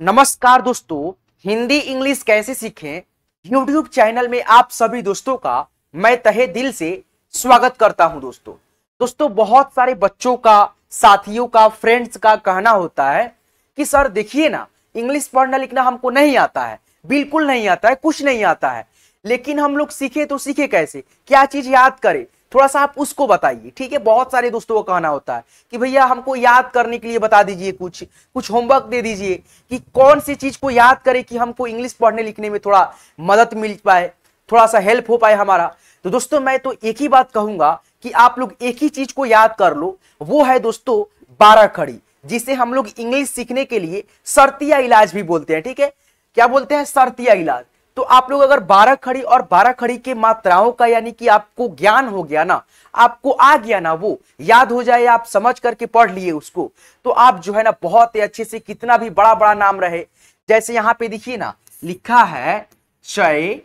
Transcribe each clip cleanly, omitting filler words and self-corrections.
नमस्कार दोस्तों, हिंदी इंग्लिश कैसे सीखें यूट्यूब चैनल में आप सभी दोस्तों का मैं तहे दिल से स्वागत करता हूं। दोस्तों बहुत सारे बच्चों का, साथियों का, फ्रेंड्स का कहना होता है कि सर देखिए ना, इंग्लिश पढ़ना लिखना हमको नहीं आता है, बिल्कुल नहीं आता है, कुछ नहीं आता है। लेकिन हम लोग सीखे तो सीखे कैसे, क्या चीज याद करें, थोड़ा सा आप उसको बताइए। ठीक है, बहुत सारे दोस्तों को कहना होता है कि भैया हमको याद करने के लिए बता दीजिए, कुछ कुछ होमवर्क दे दीजिए कि कौन सी चीज को याद करें कि हमको इंग्लिश पढ़ने लिखने में थोड़ा मदद मिल पाए, थोड़ा सा हेल्प हो पाए हमारा। तो दोस्तों मैं तो एक ही बात कहूंगा कि आप लोग एक ही चीज को याद कर लो, वो है दोस्तों 12 खड़ी, जिसे हम लोग इंग्लिश सीखने के लिए शर्तिया इलाज भी बोलते हैं। ठीक है, क्या बोलते हैं? शर्तिया इलाज। तो आप लोग अगर 12 खड़ी और 12 खड़ी के मात्राओं का यानी कि आपको ज्ञान हो गया ना, आपको आ गया ना, वो याद हो जाए, आप समझ करके पढ़ लिए उसको, तो आप जो है ना बहुत ही अच्छे से, कितना भी बड़ा बड़ा नाम रहे, जैसे यहां पे देखिए ना लिखा है चय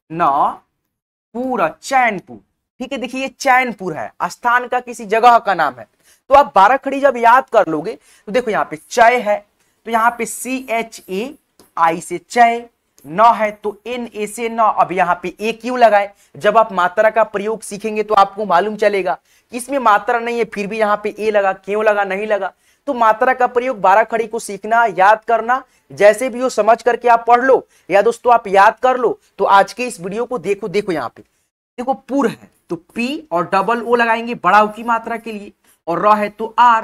न पूरा, चैनपुर। ठीक है, देखिए ये चैनपुर है, स्थान का किसी जगह का नाम है। तो आप 12 खड़ी जब याद कर लोगे तो देखो यहाँ पे चय है, तो यहाँ पे CHAI से चय, न है तो NA से न। अब यहाँ पे ए क्यों लगाए? जब आप मात्रा का प्रयोग सीखेंगे तो आपको मालूम चलेगा कि इसमें मात्रा नहीं है, फिर भी यहाँ पे ए लगा, क्यों लगा, नहीं लगा। तो मात्रा का प्रयोग 12 खड़ी को सीखना, याद करना, जैसे भी हो समझ करके आप पढ़ लो, या दोस्तों आप याद कर लो। तो आज के इस वीडियो को देखो, देखो यहाँ पे देखो पुर है तो P और डबल O लगाएंगे बड़ा की मात्रा के लिए, और र है तो R,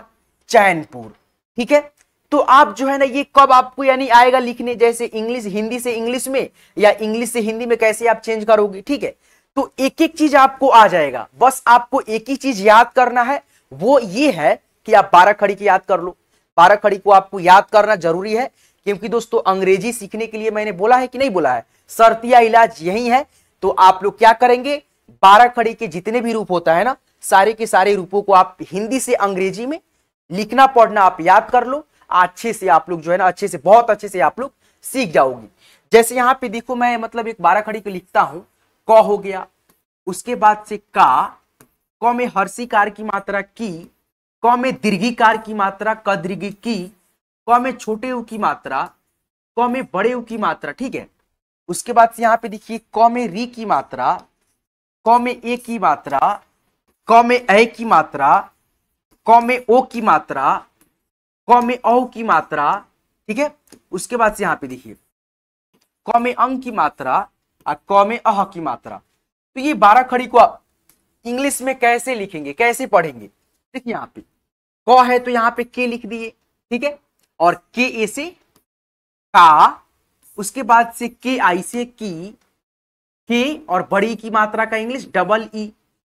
चैनपुर। ठीक है, तो आप जो है ना ये कब आपको यानी आएगा लिखने, जैसे इंग्लिश हिंदी से इंग्लिश में या इंग्लिश से हिंदी में कैसे आप चेंज करोगे। ठीक है, तो एक एक चीज आपको आ जाएगा, बस आपको एक ही चीज याद करना है, वो ये है कि आप 12 खड़ी की याद कर लो। 12 खड़ी को आपको याद करना जरूरी है, क्योंकि दोस्तों अंग्रेजी सीखने के लिए मैंने बोला है कि नहीं बोला है, शर्तिया इलाज यही है। तो आप लोग क्या करेंगे, 12 खड़ी के जितने भी रूप होता है ना, सारे के सारे रूपों को आप हिंदी से अंग्रेजी में लिखना पढ़ना आप याद कर लो, अच्छे से आप लोग जो है ना, अच्छे से, बहुत अच्छे से आप लोग सीख जाओगे। जैसे यहां पे देखो, मैं मतलब एक 12 खड़ी को लिखता हूं, क हो गया, उसके बाद से क में हर्षिकार की मात्रा की, क में दीर्घिकार की मात्रा क दीर्घ की, क में छोटे उ की मात्रा, क में बड़े उ की मात्रा। ठीक है, उसके बाद से यहां पे देखिए क में री की मात्रा, क में ए की मात्रा, क में ए की मात्रा, क में ओ की मात्रा, क में औ की मात्रा। ठीक है, उसके बाद से यहां पे देखिए क में अंग की मात्रा और क में अह की मात्रा। तो ये 12 खड़ी को आप इंग्लिश में कैसे लिखेंगे, कैसे पढ़ेंगे? देखिए यहां पे क है तो यहां पे के लिख दिए। ठीक है, और के ए से का, उसके बाद से के आई से की, के और बड़ी की मात्रा का इंग्लिश डबल ई,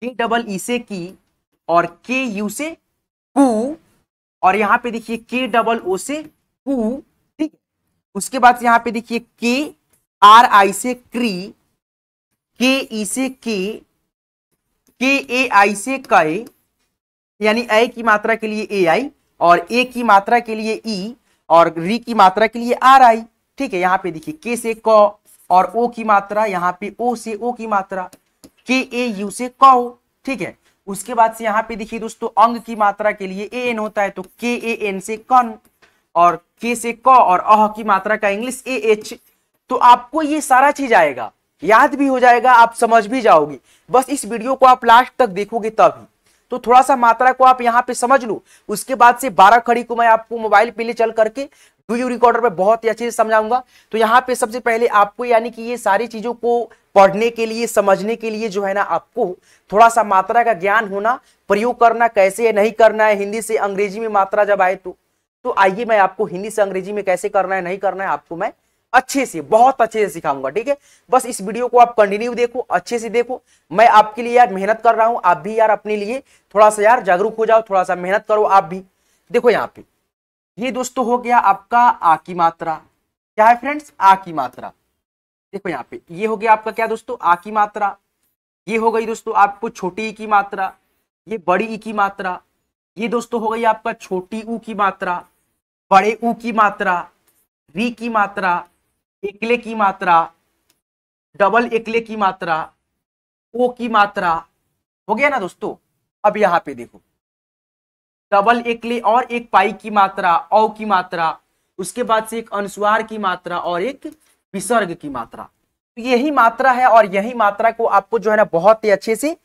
के डबल ई से की, और के यू से कू, और यहां पे देखिए के डबल ओ से कू। ठीक, उसके बाद से यहां पे देखिए के आर आई से क्री, के ई से के ए आई से कई, यानी ए की मात्रा के लिए ए आई, और ए की मात्रा के लिए ई, और री की मात्रा के लिए आर आई। ठीक है, यहां पे देखिए के से क, और ओ की मात्रा, यहां पे ओ से ओ की मात्रा, के ए यू से कौ। ठीक है, उसके बाद से यहां पे देखिए दोस्तों अंग की मात्रा के लिए ए एन होता है, तो के ए एन से कन, और के से क, और अह की मात्रा का इंग्लिश ए एच। तो आपको ये सारा चीज आएगा, याद भी हो जाएगा, आप समझ भी जाओगे। बस इस वीडियो को आप लास्ट तक देखोगे तभी। तो थोड़ा सा मात्रा को आप यहाँ पे समझ लो, उसके बाद से 12 खड़ी को मैं आपको मोबाइल पे ले चल करके वीडियो रिकॉर्डर पे बहुत ही अच्छे से समझाऊंगा। तो यहाँ पे सबसे पहले आपको यानी कि ये सारी चीजों को पढ़ने के लिए, समझने के लिए जो है ना, आपको थोड़ा सा मात्रा का ज्ञान होना, प्रयोग करना कैसे है, नहीं करना है, हिंदी से अंग्रेजी में मात्रा जब आए तो आइए मैं आपको हिंदी से अंग्रेजी में कैसे करना है, नहीं करना है, आपको मैं अच्छे से, बहुत अच्छे से सिखाऊंगा। ठीक है, बस इस वीडियो को आप कंटिन्यू देखो, अच्छे से देखो। मैं आपके लिए यार मेहनत कर रहा हूं, आप भी यार अपने लिए थोड़ा सा यार जागरूक हो जाओ, थोड़ा सा मेहनत करो आप भी। देखो यहाँ पे ये दोस्तों हो गया आपका आ की मात्रा। क्या है फ्रेंड्स? आ की मात्रा। देखो यहाँ पे ये हो गया आपका क्या दोस्तों, आ की मात्रा। ये हो गई दोस्तों आपको छोटी ई की मात्रा, ये बड़ी ई की मात्रा। ये दोस्तों हो गई आपका छोटी ऊ की मात्रा, बड़े ऊ की मात्रा, री की मात्रा, एकले की मात्रा, डबल एकले की मात्रा, ओ की मात्रा। हो गया ना दोस्तों? अब यहाँ पे देखो डबल एकले और एक पाई की मात्रा, औ की मात्रा, उसके बाद से एक अनुस्वार की मात्रा और एक विसर्ग की मात्रा। तो यही मात्रा है और यही मात्रा को आपको जो है ना बहुत ही अच्छे से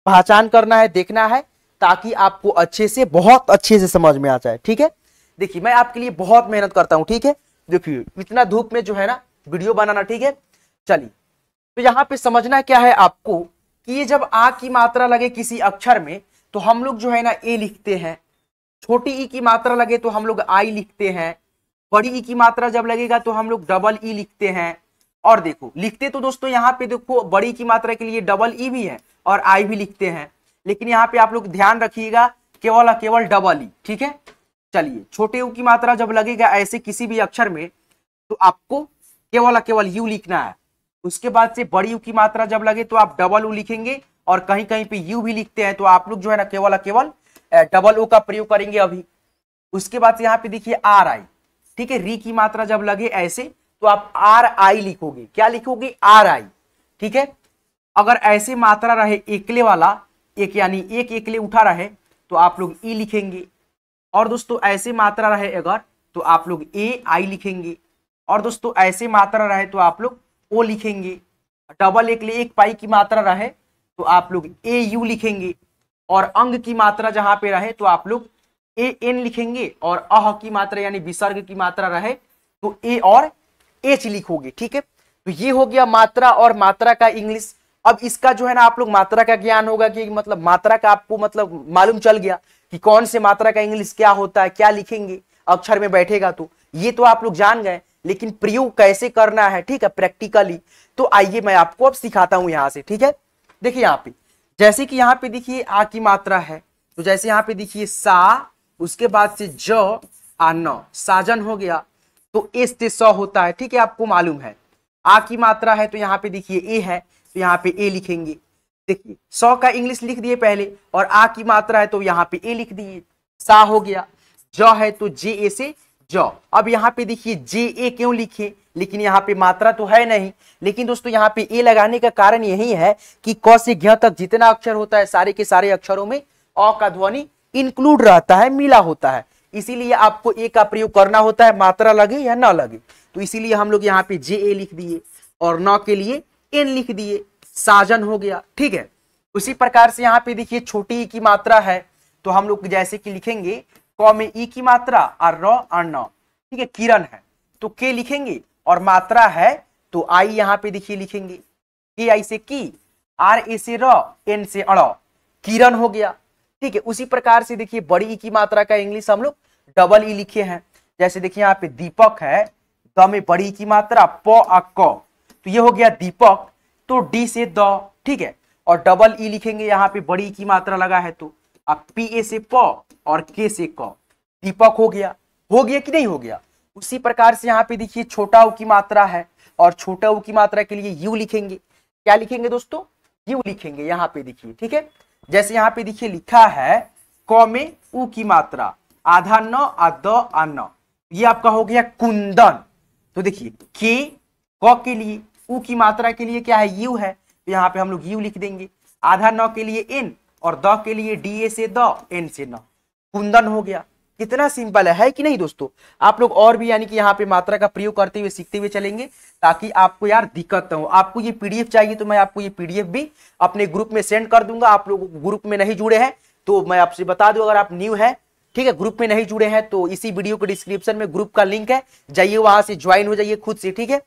पहचान करना है, देखना है, ताकि आपको अच्छे से बहुत अच्छे से समझ में आ जाए। ठीक है, देखिए मैं आपके लिए बहुत मेहनत करता हूं। ठीक है, देखिए इतना धूप में जो है ना वीडियो बनाना। ठीक है, चलिए तो यहाँ पे समझना क्या है आपको कि ये जब आ की मात्रा लगे किसी अक्षर में तो हम लोग जो है ना ए लिखते हैं, छोटी ई की मात्रा लगे तो हम लोग आई लिखते हैं, बड़ी ई की मात्रा जब लगेगा तो हम लोग डबल ई लिखते हैं। और देखो लिखते तो दोस्तों यहाँ पे देखो बड़ी की मात्रा के लिए डबल ई भी है और आई भी लिखते हैं, लेकिन यहाँ पे आप लोग ध्यान रखिएगा केवल डबल ई। ठीक है, चलिए छोटे यू की मात्रा जब लगेगा ऐसे किसी भी अक्षर में तो आपको केवल यू लिखना है। उसके बाद से बड़ी यू की मात्रा जब लगे तो आप डबल यू लिखेंगे और कहीं कहीं पे यू भी लिखते हैं, तो आप लोग जो है ना केवल डबल ओ का प्रयोग करेंगे अभी। उसके बाद यहाँ पे देखिए आर आई। ठीक है, री की मात्रा जब लगे ऐसे तो आप आर आई लिखोगे। क्या लिखोगे? आर आई। ठीक है, अगर ऐसे मात्रा रहे एकले वाला, एक यानी एक एकले उठा रहे तो आप लोग ई लिखेंगे। और दोस्तों ऐसे मात्रा रहे अगर तो आप लोग ए आई लिखेंगे। और दोस्तों ऐसे मात्रा रहे तो आप लोग ओ लिखेंगे। डबल एकले एक पाई की मात्रा रहे तो आप लोग ए यू लिखेंगे। और अंग की मात्रा जहां पे रहे तो आप लोग ए एन लिखेंगे। और अह की मात्रा यानी विसर्ग की मात्रा रहे तो ए और एच लिखोगे। ठीक है, तो ये हो गया मात्रा और मात्रा का इंग्लिश। अब इसका जो है ना आप लोग मात्रा का ज्ञान होगा कि मतलब मात्रा का आपको मतलब मालूम चल गया कि कौन से मात्रा का इंग्लिश क्या होता है, क्या लिखेंगे अक्षर में बैठेगा, तो ये तो आप लोग जान गए। लेकिन प्रयोग कैसे करना है, ठीक है, प्रैक्टिकली, तो आइए मैं आपको अब सिखाता हूं यहां से। ठीक है, देखिए यहाँ पे जैसे कि यहाँ पे देखिए आ की मात्रा है तो जैसे यहाँ पे देखिए सा, उसके बाद से ज आ न, साजन हो गया तो एस से स होता है। ठीक है, आपको मालूम है। आ की मात्रा है तो यहाँ पे देखिए ए है तो यहाँ पे ए लिखेंगे। देखिए स का इंग्लिश लिख दिए पहले और आ की मात्रा है तो यहाँ पे ए लिख दिए, सा हो गया। ज है तो जे ए से ज। अब यहाँ पे देखिए जे ए क्यों लिखे, लेकिन यहाँ पे मात्रा तो है नहीं, लेकिन दोस्तों यहाँ पे ए लगाने का कारण यही है कि क से ज्ञ तक जितना अक्षर होता है सारे के सारे अक्षरों में अ का ध्वनि इंक्लूड रहता है, मिला होता है, इसीलिए आपको ए का प्रयोग करना होता है, मात्रा लगे या ना लगे। तो इसीलिए हम लोग यहाँ पे जे ए लिख दिए और न के लिए एन लिख दिए, साजन हो गया। ठीक है, उसी प्रकार से यहाँ पे देखिए छोटी ई की मात्रा है तो हम लोग जैसे कि लिखेंगे क में ई की मात्रा और र और न। ठीक है, किरण है तो के लिखेंगे और मात्रा है तो आई यहाँ पे देखिए लिखेंगे, के आई से की, आर ए से र, एन से अड़, किरण हो गया। ठीक है, उसी प्रकार से देखिए बड़ी ई की मात्रा का इंग्लिश हम लोग डबल ई लिखे हैं। जैसे देखिए यहाँ पे दीपक है, द में बड़ी ई की मात्रा प आ क, तो ये हो गया दीपक, तो डी से द। ठीक है, और डबल ई लिखेंगे यहाँ पे बड़ी ई की मात्रा लगा है तो अब पी ए से प और के से क, दीपक हो गया। हो गया कि नहीं हो गया? उसी प्रकार से यहाँ पे देखिए छोटा ऊ की मात्रा है और छोटा ऊ की मात्रा के लिए यू लिखेंगे। क्या लिखेंगे दोस्तों? यू लिखेंगे यहाँ पे देखिए। ठीक है, जैसे यहाँ पे देखिए लिखा है क में ऊ की मात्रा आधा न आ द आ न, ये आपका हो गया कुंदन। तो देखिए के क के लिए, ऊ की मात्रा के लिए क्या है? यू है, तो यहाँ पे हम लोग यू लिख देंगे। आधा न के लिए एन और द के लिए डी ए से द, एन से न, कुंदन हो गया। कितना सिंपल है कि नहीं दोस्तों? आप लोग और भी यानी कि यहाँ पे मात्रा का प्रयोग करते हुए सीखते हुए चलेंगे ताकि आपको यार दिक्कत न हो। आपको ये पीडीएफ चाहिए तो मैं आपको ये पीडीएफ भी अपने ग्रुप में सेंड कर दूंगा। आप लोग ग्रुप में नहीं जुड़े हैं तो मैं आपसे बता दूं, अगर आप न्यू है, ठीक है, ग्रुप में नहीं जुड़े हैं तो इसी वीडियो के डिस्क्रिप्शन में ग्रुप का लिंक है, जाइए वहां से ज्वाइन हो जाइए खुद से। ठीक है,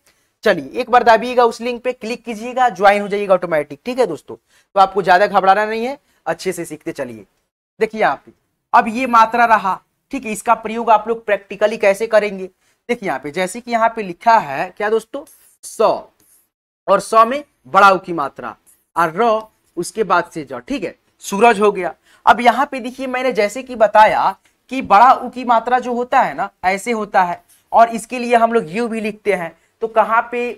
चलिए एक बार दाबिएगा उस लिंक पे, क्लिक कीजिएगा, ज्वाइन हो जाइएगा ऑटोमेटिक। ठीक है दोस्तों, तो आपको ज्यादा घबराना नहीं है, अच्छे से सीखते चलिए। देखिए यहाँ पे अब ये मात्रा रहा। ठीक है, इसका प्रयोग आप लोग प्रैक्टिकली कैसे करेंगे? देखिए यहाँ पे जैसे कि यहाँ पे लिखा है क्या दोस्तों, स, और स में बड़ा ऊ की मात्रा और र, उसके बाद से ज। ठीक है, सूरज हो गया। अब यहाँ पे देखिए मैंने जैसे कि बताया कि बड़ा ऊ की मात्रा जो होता है ना ऐसे होता है और इसके लिए हम लोग यू भी लिखते हैं। तो कहाँ पे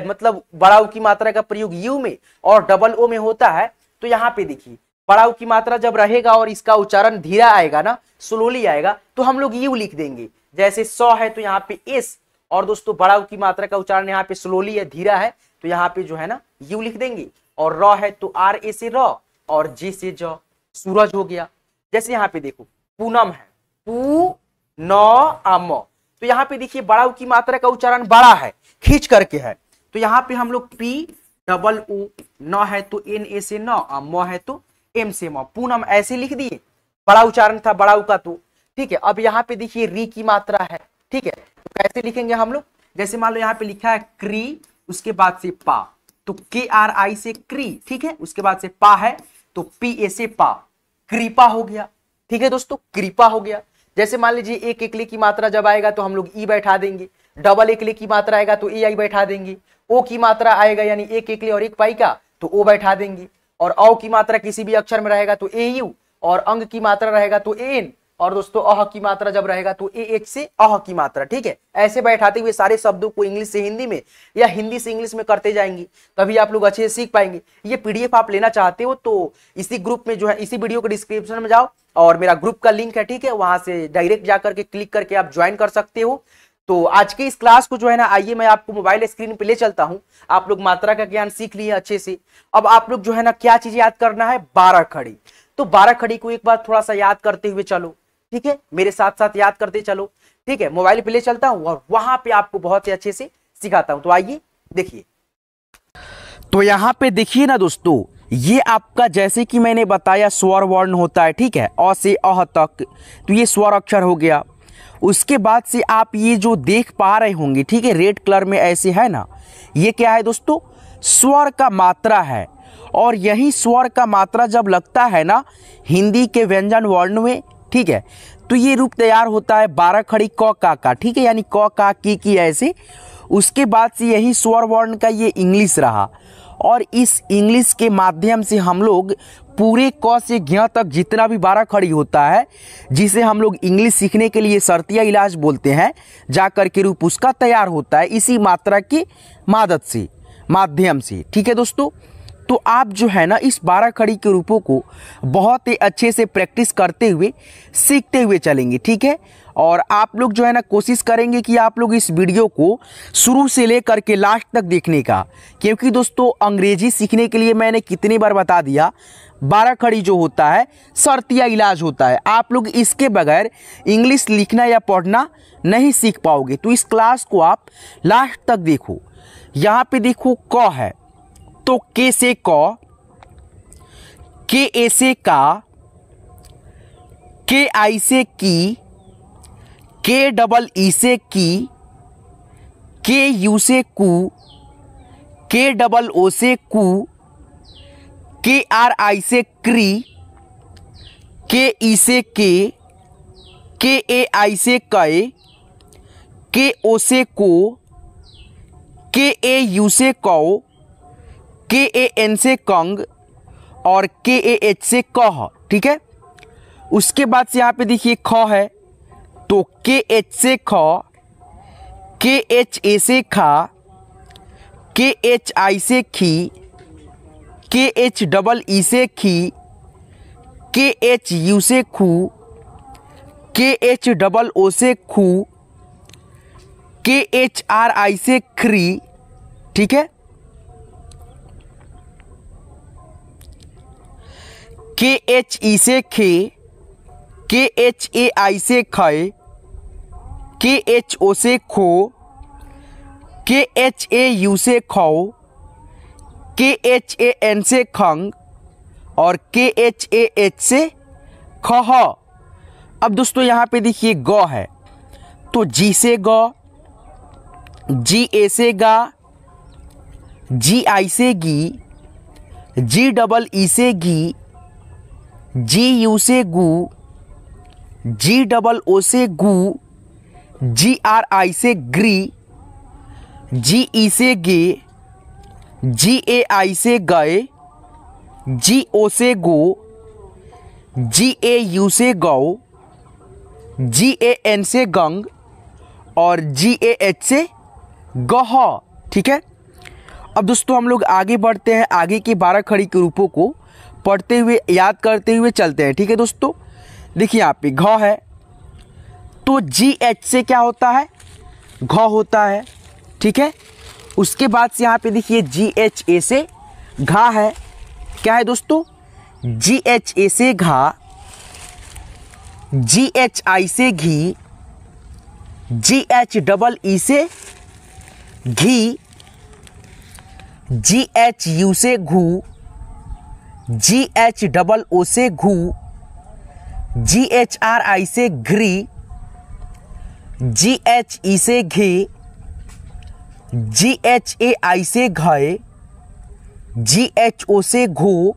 मतलब बड़ा ऊ की मात्रा का प्रयोग यू में और डबल ओ में होता है। तो यहाँ पे देखिए बड़ा ऊ की मात्रा जब रहेगा और इसका उच्चारण धीरा आएगा ना, स्लोली आएगा, तो हम लोग यू लिख देंगे। जैसे स है तो यहाँ पे एस, और दोस्तों बड़ा ऊ की मात्रा का उच्चारण यहाँ पे स्लोली है, धीरा है, तो यहाँ पे जो है ना यू लिख देंगे। और र है तो आर ए से र और जे से ज, सूरज हो गया। जैसे यहाँ पे देखो पूनम है, पू न आम, तो यहाँ पे देखिए बड़ा ऊ की मात्रा का उच्चारण बड़ा है, खींच करके है। तो यहाँ पे हम लोग पी डबल ओ, न है तो एन ए से न, म है तो एम से म, पूनम ऐसे लिख दिए, बड़ा उच्चारण था बड़ा ऊ का। तो ठीक है, अब यहाँ पे देखिए री की मात्रा है, ठीक है, तो कैसे लिखेंगे हम लोग, जैसे मान लो यहाँ पे लिखा है क्री, उसके बाद से पा, तो के आर आई से क्री, ठीक है, उसके बाद से पा है तो पी ए से पा, कृपा हो गया। ठीक है दोस्तों, कृपा हो गया। जैसे मान लीजिए एक एकले की मात्रा जब आएगा तो हम लोग ई बैठा देंगे, डबल एकले की मात्रा आएगा तो ए आई बैठा देंगे, ओ की मात्रा आएगा यानी एक एकले और एक पाई का तो ओ बैठा देंगे, और औ की मात्रा किसी भी अक्षर में रहेगा तो ए यू, और अंग की मात्रा रहेगा तो ए एन, और दोस्तों अह की मात्रा जब रहेगा तो ए एच से अह की मात्रा। ठीक है, ऐसे बैठाते हुए सारे शब्दों को इंग्लिश से हिंदी में या हिंदी से इंग्लिश में करते जाएंगे, तभी आप लोग अच्छे से सीख पाएंगे। ये पीडीएफ आप लेना चाहते हो तो इसी ग्रुप में जो है, इसी वीडियो के डिस्क्रिप्शन में जाओ और मेरा ग्रुप का लिंक है, ठीक है, वहां से डायरेक्ट जाकर के क्लिक करके आप ज्वाइन कर सकते हो। तो आज के इस क्लास को जो है ना, आइए मैं आपको मोबाइल स्क्रीन पे ले चलता हूं। आप लोग मात्रा का ज्ञान सीख लिए अच्छे से। अब आप लोग जो है ना क्या चीज याद करना है, 12 खड़ी। तो 12 खड़ी को एक बार थोड़ा सा याद करते हुए चलो, ठीक है, मेरे साथ साथ याद करते चलो। ठीक है, मोबाइल पे ले चलता हूं और वहां पे आपको बहुत ही अच्छे से सिखाता हूं। तो आइए देखिए, तो यहां पे देखिए ना दोस्तों, ये आपका जैसे कि मैंने बताया स्वर वर्ण होता है, ठीक है, अ से अह तक, तो ये स्वर अक्षर हो गया। उसके बाद से आप ये जो देख पा रहे होंगे, ठीक है, रेड कलर में ऐसे है ना, ये क्या है दोस्तों, स्वर का मात्रा है। और यही स्वर का मात्रा जब लगता है ना हिंदी के व्यंजन वर्ण में, ठीक है, तो ये रूप तैयार होता है 12 खड़ी क का, ठीक है, यानी क का की ऐसे। उसके बाद से यही स्वर वर्ण का ये इंग्लिश रहा, और इस इंग्लिश के माध्यम से हम लोग पूरे क से ज्ञ तक जितना भी 12 खड़ी होता है, जिसे हम लोग इंग्लिश सीखने के लिए शर्तिया इलाज बोलते हैं, जाकर के रूप उसका तैयार होता है इसी मात्रा की मदद से, माध्यम से। ठीक है दोस्तों, तो आप जो है ना इस 12 खड़ी के रूपों को बहुत ही अच्छे से प्रैक्टिस करते हुए सीखते हुए चलेंगे, ठीक है। और आप लोग जो है ना कोशिश करेंगे कि आप लोग इस वीडियो को शुरू से लेकर के लास्ट तक देखने का, क्योंकि दोस्तों अंग्रेजी सीखने के लिए मैंने कितनी बार बता दिया, 12 खड़ी जो होता है शर्तिया इलाज होता है। आप लोग इसके बगैर इंग्लिश लिखना या पढ़ना नहीं सीख पाओगे। तो इस क्लास को आप लास्ट तक देखो। यहाँ पे देखो क है तो के से क, के ए से का, के आई से की, के डबल ई से की, के यू से कू, के डबल ओ से कू, के आर आई से क्री, के ई से के ए आई से कै, के ओ से को, के ए यू से कौ, के ए एन से कंग, और के ए एच से कह। ठीक है, उसके बाद से यहाँ पे देखिए ख है तो के एच से ख, के एच ए से खा, के एच आई से खी, के एच डबल ई से खी, के एच यू से खू, के एच डबल ओ से खू, के एच आर आई से खरी। ठीक है, के एच ई से खे, के एच ए आई से खे, के एच ओ से खो, के एच ए यू से खौ, के एच ए एन से खंग, और के एच ए एच से खह। अब दोस्तों यहाँ पे देखिए ग है तो जी से ग, जी ए से गा, जी आई से गी, जी डबल ई से गी, जी यू से गू, जी डबल ओ से गू, जी आर आई से ग्री, जी ई से गे, जी ए आई से गए, जी ओ से गो, जी ए यू से गौ, जी ए एन से गंग, और जी ए एच से गह। ठीक है, अब दोस्तों हम लोग आगे बढ़ते हैं, आगे के 12 खड़ी के रूपों को पढ़ते हुए याद करते हुए चलते हैं। ठीक है दोस्तों, देखिए यहाँ पे घ है तो जी एच से क्या होता है, घ होता है। ठीक है, उसके बाद से यहाँ पे देखिए जी एच ए से घा है, क्या है दोस्तों, जी एच ए से घा, जी एच आई से घी, GH से घी, GHU से घू, GHOO से घू, GHRI से घ्री, GHE से घी, GHAI से घय, GHO से घो,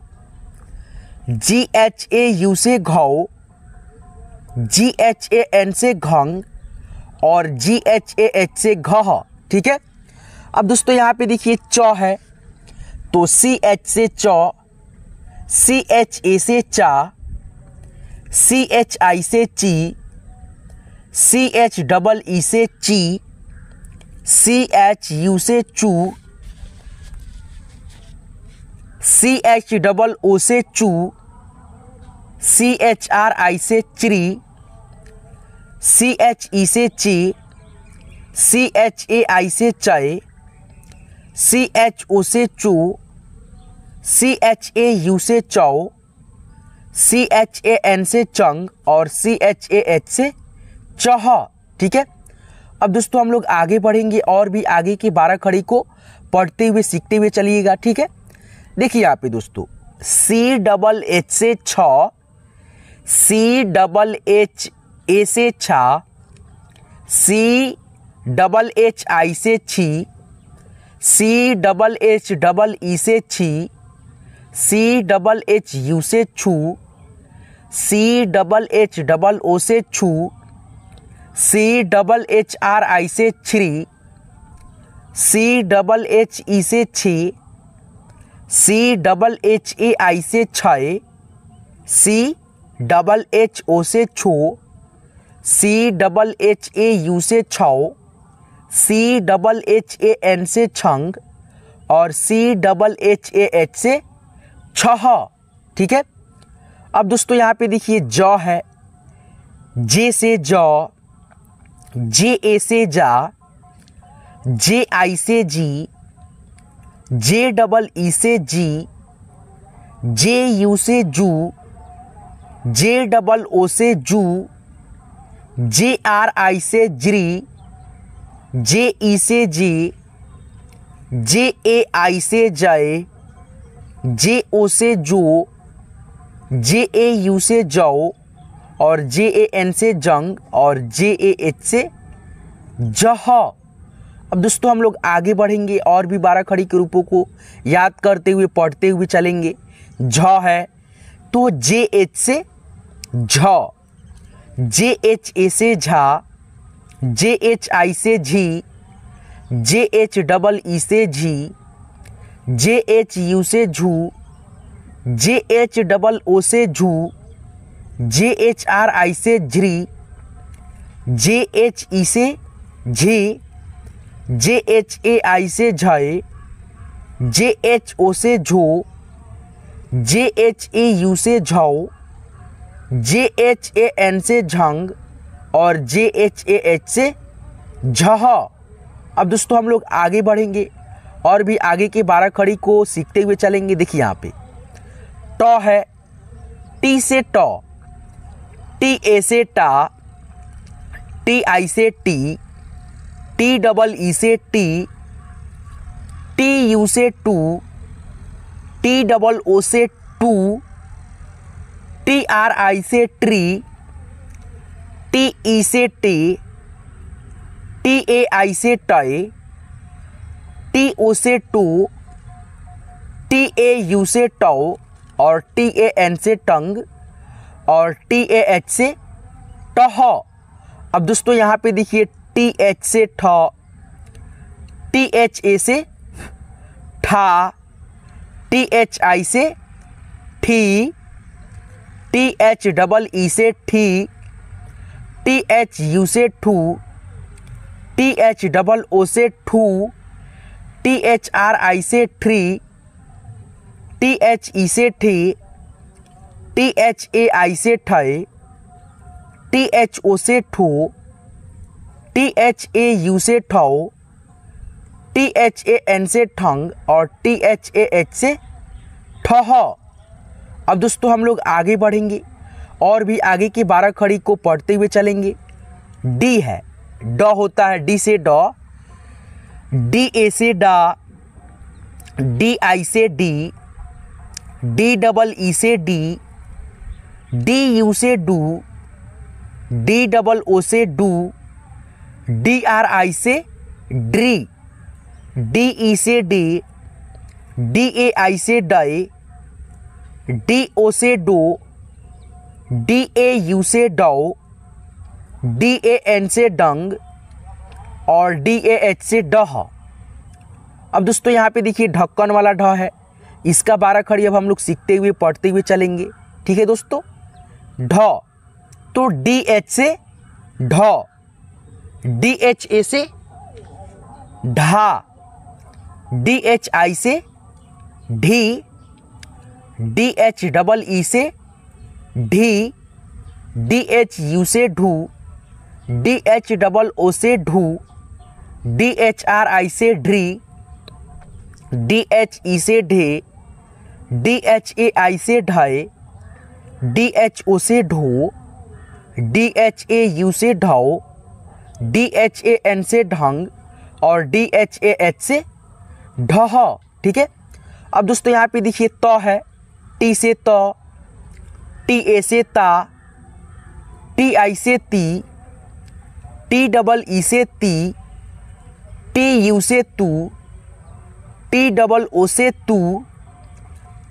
GHAU से घौ, GHAN से घंग और GHAH से घह। ठीक है। अब दोस्तों यहाँ पे देखिए च है तो CH से च, CHA से चा, CHI से ची, CHEE से ची, CHU से चू, CHOO से चू, CHRI से च्री, CHE से ची, CHAI से चय, CHO से चू, CHAU से चौ, CHAN से चंग और CHAH से चह। ठीक है। अब दोस्तों हम लोग आगे बढ़ेंगे और भी आगे की 12 खड़ी को पढ़ते हुए सीखते हुए चलिएगा। ठीक है। देखिए यहाँ पे दोस्तों CHH से छ, CHHA से छा, CHHI से छी, CHHEE से छी, CHHU से छू, CHHOO से छू, CHHRI से छ्री, CHHE से छी, CHHAI से छय, CHHO से छो, CHHAU से छौ, CHHAN से छंग और CHHAH से छह। ठीक है। अब दोस्तों यहाँ पे देखिए ज है, जे से जौ, JA से जा, JI से जी, JEE से जी, JU से जू, JOO से जू, JRI से ज्री, JE से जी, JAI से जय, JO से जो, JAU से जौ और JAN से जंग और JAH से जह। अब दोस्तों हम लोग आगे बढ़ेंगे और भी 12 खड़ी के रूपों को याद करते हुए पढ़ते हुए चलेंगे। झ है तो JH से झ, JHA से झा, JHI से झी, JHEE से झी, JHU से झू, JHOO से झू, JHRI से झ्री, JHE से झी, JHAI से झय, JHO से झो, JHAU से झौ, JHAN से झंग और JHAH से झह। अब दोस्तों हम लोग आगे बढ़ेंगे और भी आगे के 12 खड़ी को सीखते हुए चलेंगे। देखिए यहाँ पे ट है, T से ट, TA से टा, TI से टी, TEE से टी, TU से टू, TOO से टू, TRI से ट्री, TE से टी, TAI से टय, TO से टू, TAU से टौ और TAN से टंग और TAH से टह। अब दोस्तों यहाँ पे देखिए TH से ठ, THA से ठा, THI से ठी, THEE से ठी, THU से ठू, THOO से ठू, THRI से ट्री, THE से ठी, THAI से ठय, THO से ठो, THAU से ठौ, THAN से ठंग और THAH से ठह। अब दोस्तों हम लोग आगे बढ़ेंगे और भी आगे की 12 खड़ी को पढ़ते हुए चलेंगे। D है, ड होता है, डी से ड, डी ए से डा, डी आई से डी, डी डबल ई से डी, डी यू से डू, डी डबल ओ से डू, डी आर आई से ड्री, डी ई से डी, डी ए आई से डाई, डी ओ से डो, डी ए यू से डाओ, डी ए एन से डंग और डी ए एच से डह। अब दोस्तों यहाँ पे देखिए ढक्कन वाला ढ है, इसका 12 खड़ी अब हम लोग सीखते हुए पढ़ते हुए चलेंगे। ठीक है दोस्तों, ढ तो डी एच से ढ, डी एच ए से ढा, डी एच आई से ढी, डी एच डबल ई से ढी, डी एच यू से ढू, डी एच डबल ओ से ढू, डी एच आर आई से ढ्री, डी एच ई से ढे, डी एच ए आई से ढाए, डी एच ओ से ढो, डी एच ए यू से ढाओ, डी एच ए एन से ढंग और डी एच ए एच से ढह। ठीक है, अब दोस्तों यहाँ पे देखिए त है, टी से त, टी ए से ता, टी आई से ती, टी डबल ई से ती, टी यू से तू, टी डबल ओ से तू,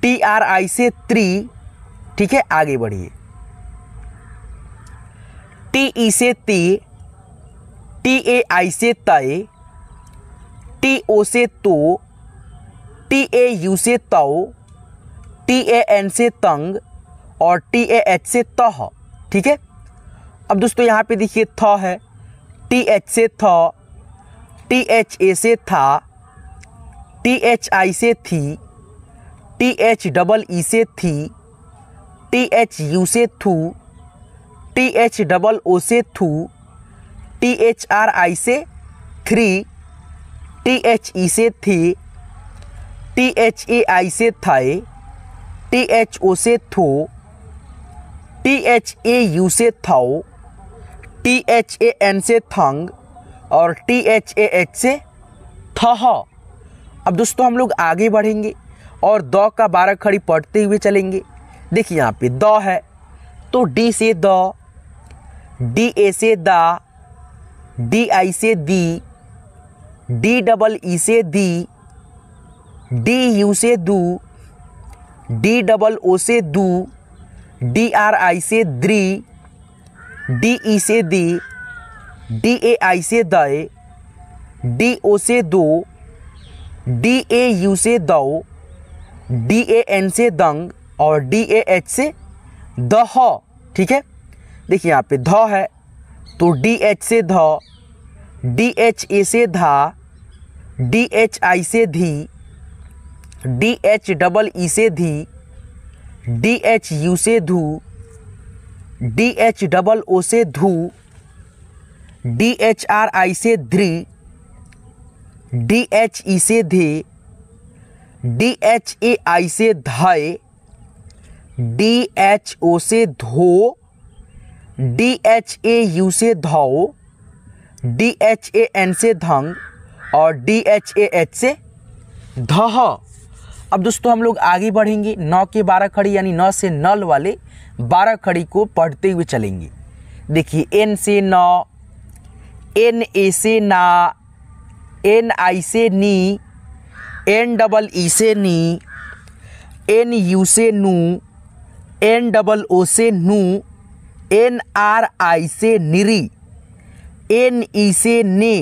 टी आर आई से त्री। ठीक है, आगे बढ़िए, टी ई से ती, टी ए आई से तय, टी ओ से तो, टी ए यू से तौ, टी ए एन से तंग और टी ए एच से तह। ठीक है, अब दोस्तों यहाँ पे देखिए थ है, टी एच से थ, टी एच ए से था, टी एच आई से थी, टी एच डबल ई से थी, टी एच यू से थू, टी एच डबल ओ से थू, टी एच आर आई से थ्री, टी एच ई से थी, टी एच ए आई से थाए, टी एच ओ से थो, टी एच ए यू से थाओ, टी एच ए एन से थंग और टी एच ए एच से थह। अब दोस्तों हम लोग आगे बढ़ेंगे और द का 12 खड़ी पढ़ते हुए चलेंगे। देखिए यहाँ पे द है तो डी से द, डी ए से दा, डी आई से दी, डी डबल ई से दी, डी यू से दू, डी डबल ओ से दू, डी आर आई से द्री, डी ई से दी, डी ए आई से दय, डी ओ से दो, डी ए यू से दो, डी ए एन से दंग और डी ए एच से दह। ठीक है, देखिए यहाँ पे ध है तो डी एच से ध, डी एच ए से धा, डी एच आई से धी, डी एच डबल ई से धी, डी एच यू से धू, डी एच डबल ओ से धू, डी एच आर आई से ध्री, डी एच ई से धे, डी एच ए आई से धाए, डी एच ओ से धो, डी एच ए यू से धाओ, डी एच ए एन से धंग और डी एच ए एच से धह। अब दोस्तों हम लोग आगे बढ़ेंगे, न के 12 खड़ी यानी न से नल वाले 12 खड़ी को पढ़ते हुए चलेंगे। देखिए एन से न, एन ए से ना, एन आई से नी, एन डबल ई से नी, एन यू से नू, एन डबल ओ से नू, एन आर आई से निरी, एन ई से ने,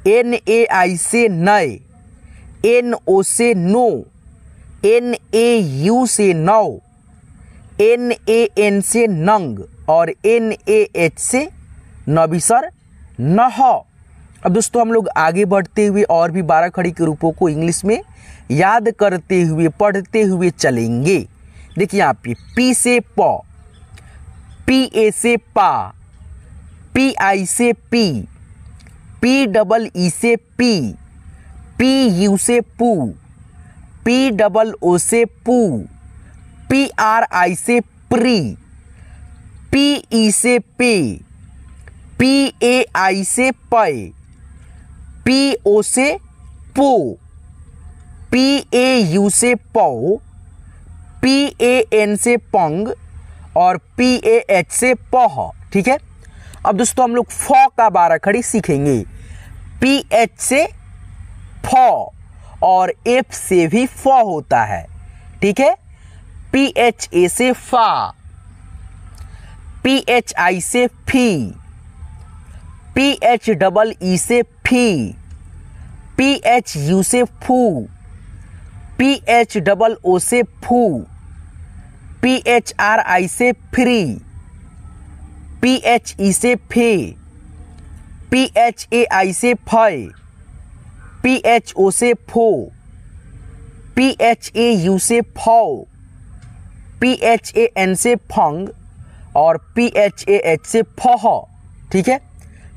एन ए आई से नए, एन ओ से नो, एन ए यू से नौ, एन ए एन से नंग और एन ए एच से नबिसर नह। अब दोस्तों हम लोग आगे बढ़ते हुए और भी 12 खड़ी के रूपों को इंग्लिश में याद करते हुए पढ़ते हुए चलेंगे। देखिए यहाँ पे पी से प, पी ए से पा, पी आई से पी, पी डबल ई से पी, पी यू से पू, पी डबल ओ से पू, पी आर आई से प्री, पी ई से पे, PAI से पय, PO से पो, PAU से पौ, PAN से पंग और PAH से पह। ठीक है। अब दोस्तों हम लोग फ का बाराखड़ी सीखेंगे। PH से फ और F से भी फ होता है। ठीक है। PHA से फा, PHI से फी, PHEE से फी, PHU से फू, PHOO से फू, PHRI से फ्री, PHE से फे, PHAI से फय, PHO से फो, PHAU से फौ, PHAN से फंग और PHAH से फह। ठीक है।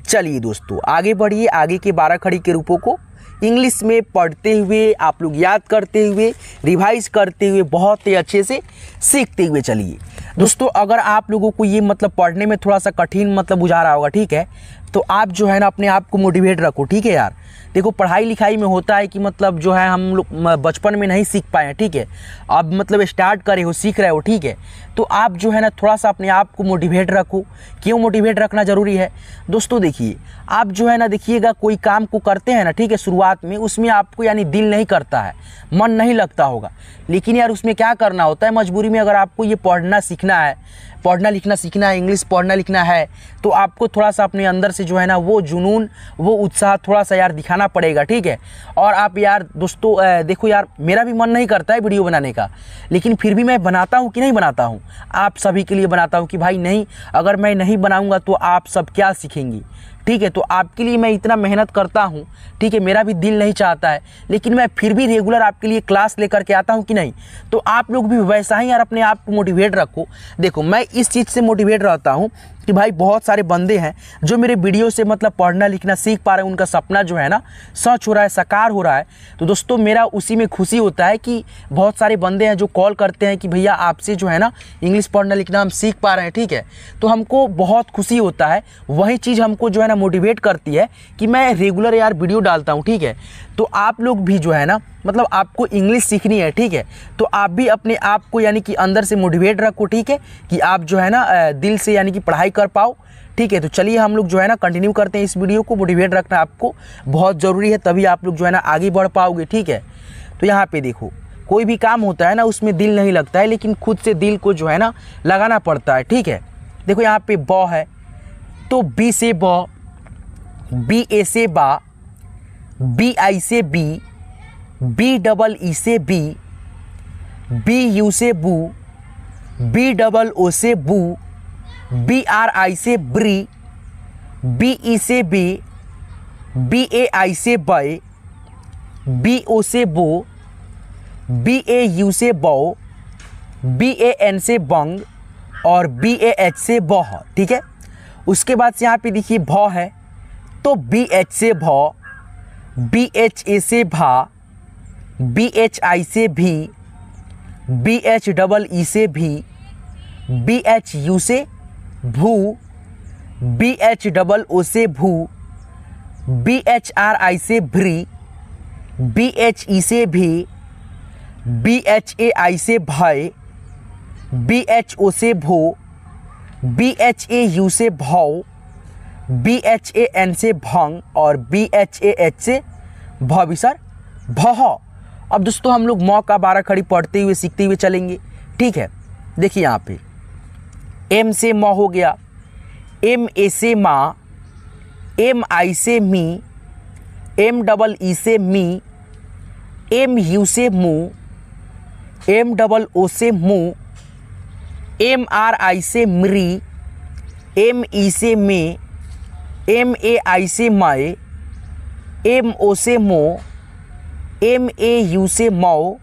चलिए दोस्तों आगे बढ़िए, आगे के बाराखड़ी के रूपों को इंग्लिश में पढ़ते हुए, आप लोग याद करते हुए, रिवाइज करते हुए, बहुत ही अच्छे से सीखते हुए चलिए। दोस्तों अगर आप लोगों को ये मतलब पढ़ने में थोड़ा सा कठिन मतलब बुझा रहा होगा, ठीक है, तो आप जो है ना अपने आप को मोटिवेट रखो। ठीक है यार, देखो पढ़ाई लिखाई में होता है कि मतलब जो है हम लोग बचपन में नहीं सीख पाए हैं। ठीक है। अब मतलब स्टार्ट करे हो, सीख रहे हो। ठीक है। तो आप जो है ना थोड़ा सा अपने आप को मोटिवेट रखो। क्यों मोटिवेट रखना ज़रूरी है दोस्तों? देखिए आप जो है ना, देखिएगा कोई काम को करते हैं ना, ठीक है, शुरुआत में उसमें आपको यानी दिल नहीं करता है, मन नहीं लगता होगा, लेकिन यार उसमें क्या करना होता है, मजबूरी में अगर आपको ये पढ़ना सीखना है, पढ़ना लिखना सीखना है, इंग्लिश पढ़ना लिखना है, तो आपको थोड़ा सा अपने अंदर से जो है ना वो जुनून, वो उत्साह थोड़ा सा यार दिखाना पड़ेगा। ठीक है। और आप यार दोस्तों देखो यार, मेरा भी मन नहीं करता है वीडियो बनाने का, लेकिन फिर भी मैं बनाता हूँ कि नहीं बनाता हूँ, आप सभी के लिए बनाता हूँ कि भाई नहीं, अगर मैं नहीं बनाऊँगा तो आप सब क्या सीखेंगी। ठीक है। तो आपके लिए मैं इतना मेहनत करता हूँ। ठीक है। मेरा भी दिल नहीं चाहता है, लेकिन मैं फिर भी रेगुलर आपके लिए क्लास लेकर के आता हूँ कि नहीं। तो आप लोग भी वैसा ही यार अपने आप को मोटिवेट रखो। देखो मैं इस चीज़ से मोटिवेट रहता हूँ कि भाई बहुत सारे बंदे हैं जो मेरे वीडियो से मतलब पढ़ना लिखना सीख पा रहे हैं, उनका सपना जो है ना सच हो रहा है, साकार हो रहा है। तो दोस्तों मेरा उसी में खुशी होता है कि बहुत सारे बंदे हैं जो कॉल करते हैं कि भैया आपसे जो है ना इंग्लिश पढ़ना लिखना हम सीख पा रहे हैं। ठीक है। तो हमको बहुत खुशी होता है, वही चीज़ हमको जो है ना मोटिवेट करती है कि मैं रेगुलर यार वीडियो डालता हूँ। ठीक है। तो आप लोग भी जो है ना मतलब आपको इंग्लिश सीखनी है। ठीक है। तो आप भी अपने आप को यानी कि अंदर से मोटिवेट रखो। ठीक है। कि आप जो है ना दिल से यानी कि पढ़ाई कर पाओ। ठीक है। तो चलिए हम लोग जो है ना कंटिन्यू करते हैं इस वीडियो को। मोटिवेट रखना आपको बहुत ज़रूरी है, तभी आप लोग जो है ना आगे बढ़ पाओगे। ठीक है। तो यहाँ पे देखो कोई भी काम होता है ना उसमें दिल नहीं लगता है, लेकिन खुद से दिल को जो है ना लगाना पड़ता है। ठीक है। देखो यहाँ पे ब है, तो बी से ब, बी ए से बा, बी आई से बी, बी डबल ई से बी, बी यू से बू, बी डबल ओ से बू, बी आर आई से ब्री, बी ई से बी, बी ए आई से बय, बी ओ से बो, बी ए यू से बौ, बी ए एन से बंग और बी ए एच से बह। ठीक है। उसके बाद से यहाँ पे देखिए भ है, तो बी एच से भ, बी एच ए से भा, बी एच आई से भी, बी एच डबल ई से भी, बी एच यू से भू, बी एच डबल ओ से भू, बी एच आर आई से भ्री, बी एच ई से भी, बी एच ए आई से भय, बी एच ओ से भो, बी एच ए यू से भौ, बी एच ए एन से भंग और बी एच ए एच से भविसर भह। अब दोस्तों हम लोग म का बाराखड़ी पढ़ते हुए सीखते हुए चलेंगे। ठीक है। देखिए यहाँ पे एम से म हो गया, एम ए से माँ, एम आई से मी, एम डबल ई से मी, एम यू से मुँह, एम डबल ओ से मुँह, एम आर आई से मृ, एम ई से में, एम ए आई से मय, एम ओ से मो, एम ए यू से मौ,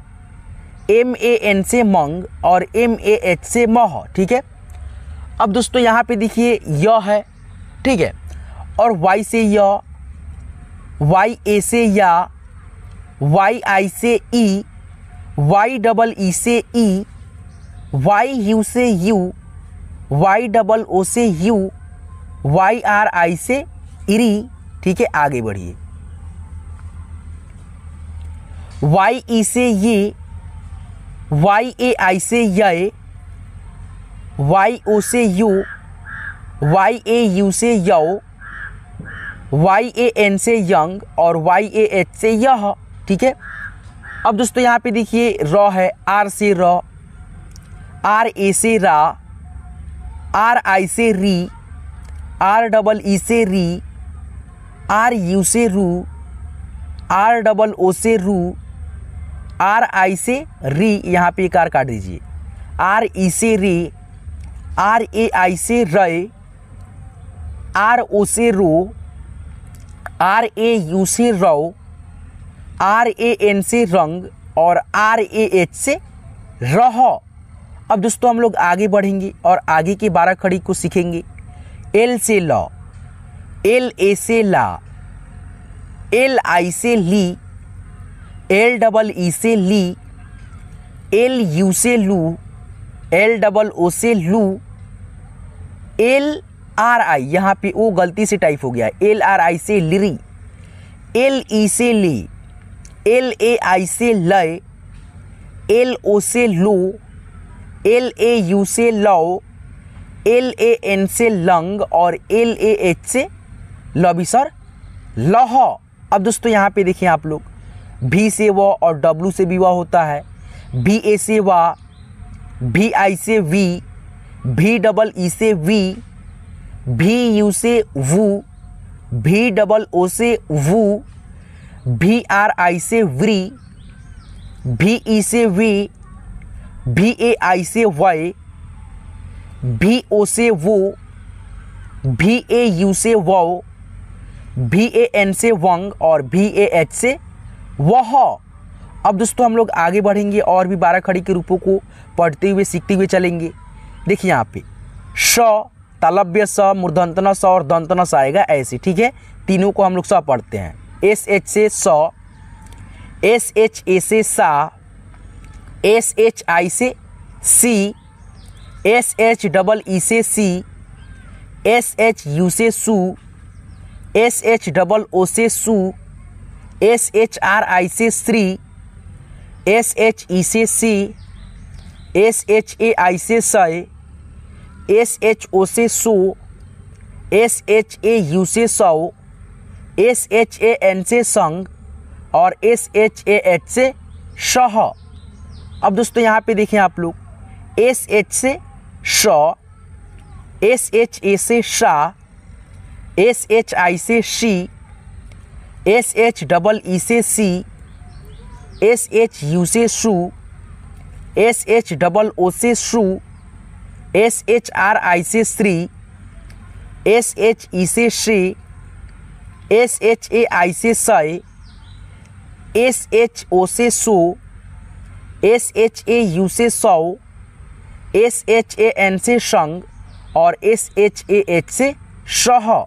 एम ए एन से मंग और एम ए एच से मह। ठीक है। अब दोस्तों यहाँ पे देखिए य है। ठीक है। और वाई से य, वाई ए से या, वाई आई से ई, वाई डबल ई से ई, वाई यू से यू, वाई डबल ओ से यू, YRI से इरी, ठीक है, आगे बढ़िए। YE से ये, YAI से ये, YO से यू, YAU से यो, YAN से यंग और YAH से यह, ठीक है। अब दोस्तों यहाँ पे देखिए र है, R से र, RA से रा, RI से री, REE से री, RU से रू, ROO से रू, RI से री, यहाँ पे एक आर काट दीजिए, RE से री, RAI से रे, RO से रो, RAU से रो, RAN से रंग और RAH से रह। अब दोस्तों हम लोग आगे बढ़ेंगे और आगे की 12 खड़ी को सीखेंगे। L से ल, LA से ला, LI से ली, LEE से ली, LU से लू, LOO से लू, LRI, यहाँ पे ओ गलती से टाइप हो गया, LRI से लिरी, LE से ली, LAI से लय, LO से लो, LAU से लो, LAN से लंग और LAH से लॉबिसर लह। अब दोस्तों यहाँ पे देखिए आप लोग, V से व और W से भी व होता है, VA से वा, VI से वी, VEE से वी, VU से वू, VOO से वू, VRI से व्री, VE से वी, VAI से वाई, VO से वो, VAU से वो, VAN से वंग और VAH से वह। अब दोस्तों हम लोग आगे बढ़ेंगे और भी 12 खड़ी के रूपों को पढ़ते हुए सीखते हुए चलेंगे। देखिए यहाँ पे श, तालव्य स, मूर्धन्य स और दंतन स आएगा ऐसे, ठीक है। तीनों को हम लोग स पढ़ते हैं। SH से स, SHA से सा, SHI से सी, SHEE से सी, SHU से सू, SHOO से सू, SHRI से श्री, SHE से सी, SHAI से सय, SHO से सो, SHAU से सौ, SHAN से संग और SHAH से शह। अब दोस्तों यहाँ पे देखें आप लोग, SH से श, SHA से शा, SHI से शी, SHEE से सी, SHU से शू, SHOO से शू, SHRI से श्री, SHE से श्री, SHAI से सय, SHO से सो, SHAU से सौ, SHAN से शंग और SHAH से शह।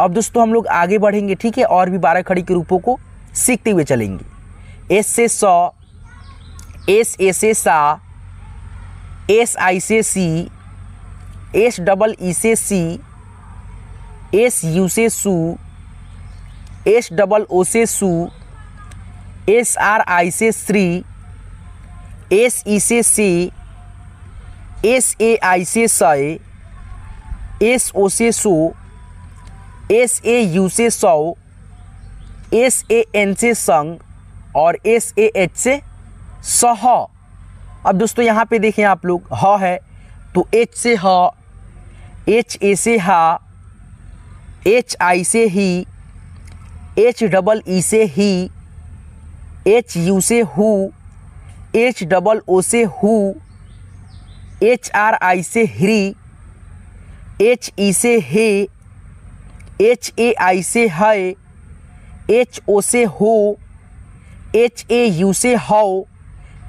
अब दोस्तों हम लोग आगे बढ़ेंगे, ठीक है, और भी 12 खड़ी के रूपों को सीखते हुए चलेंगे। S से स, SA से सा, SI से सी, SEE से सी, SU से सू, SOO से सू, SRI से श्री, SE से सी, SAI से सय, SO से सो, SAU से सौ, SAN से संग और SAH से सह। अब दोस्तों यहाँ पे देखें आप लोग, ह है तो H से ह, HA से हा, HI से ही, HEE से ही, HU से हु, HOO से हु, HRI से ह्री, HE से हे, HAI से है, HO से हो, HAU से हौ,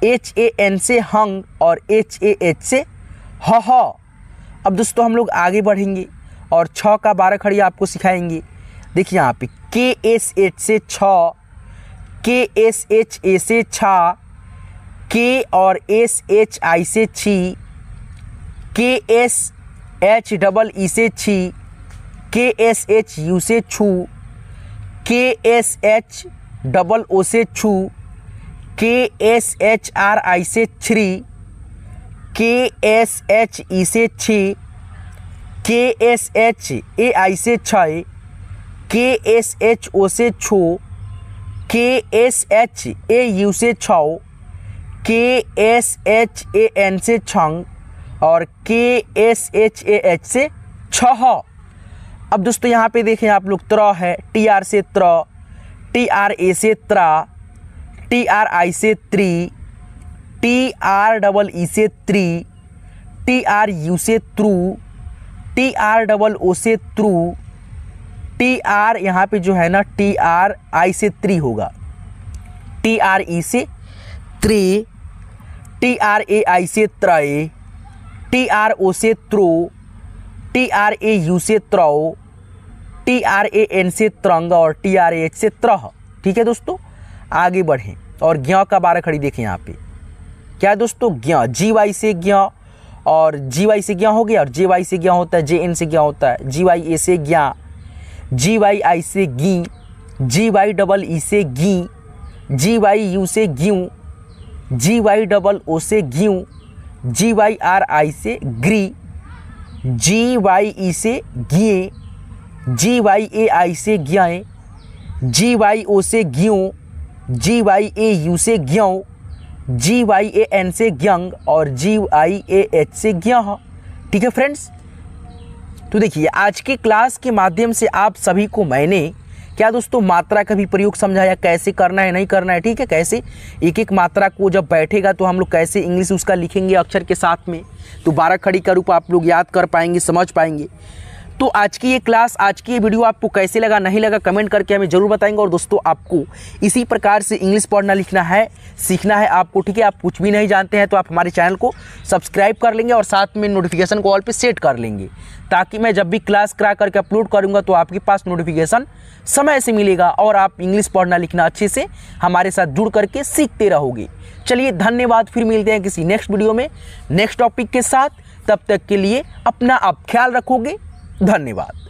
HAN से हंग और HAH से ह। अब दोस्तों हम लोग आगे बढ़ेंगे और 6 का 12 खड़ी आपको सिखाएंगे। देखिए यहाँ पे KSH से छ, KSHA से छा, K और SHI से छी, KSHEE से छी, KSHU से छू, KSHOO से छू, KSHRI से छ्री, KSHE से छी, KSHAI से छय, KSHO से छो, KSHAU से छौ, KSHAN से छंग और KSHAH से छह। अब दोस्तों यहाँ पे देखें आप लोग, त्र है, TR से त्र, TRA से त्रा, TRI से त्री, TREE से त्री, TRU से त्रू, TROO से त्रू, TR यहाँ पे जो है ना TRI से त्री होगा, TRE से त्री, TRAI से त्रय, TRO से त्रो, TRAU से त्रौ, TRAN से त्रंग और TRAH से त्रह। ठीक है दोस्तों, आगे बढ़ें और ज्ञ का 12 खड़ी देखें यहाँ पे। क्या दोस्तों, ज्ञ, GY से ज्ञ और GY से ज्ञ हो गया, और JY से ज्ञ होता है, JN से ज्ञ होता है, GYA से ज्ञा, GYI से गी, GYEE से गी, GYU से ग्यूं, GYOO से ग्यूं, GYRI से ग्री, GYE से गिए, GYAI से ग्याएं, GYO से ग्यों, GYAU से ग्यों, GYAN से ग्यंग और GYAH से ग्यह। ठीक है फ्रेंड्स, तो देखिए आज की क्लास के माध्यम से आप सभी को मैंने क्या दोस्तों मात्रा का भी प्रयोग समझाया, कैसे करना है नहीं करना है। ठीक है, कैसे एक एक मात्रा को जब बैठेगा तो हम लोग कैसे इंग्लिश उसका लिखेंगे अक्षर के साथ में, तो 12 खड़ी का रूप आप लोग याद कर पाएंगे, समझ पाएंगे। तो आज की ये क्लास, आज की ये वीडियो आपको कैसे लगा नहीं लगा कमेंट करके हमें जरूर बताएंगे। और दोस्तों आपको इसी प्रकार से इंग्लिश पढ़ना लिखना है, सीखना है आपको। ठीक है, आप कुछ भी नहीं जानते हैं तो आप हमारे चैनल को सब्सक्राइब कर लेंगे और साथ में नोटिफिकेशन को ऑल पे सेट कर लेंगे, ताकि मैं जब भी क्लास करा करके अपलोड करूंगा तो आपके पास नोटिफिकेशन समय से मिलेगा और आप इंग्लिश पढ़ना लिखना अच्छे से हमारे साथ जुड़ करके सीखते रहोगे। चलिए धन्यवाद, फिर मिलते हैं किसी नेक्स्ट वीडियो में नेक्स्ट टॉपिक के साथ। तब तक के लिए अपना आप ख्याल रखोगे। धन्यवाद।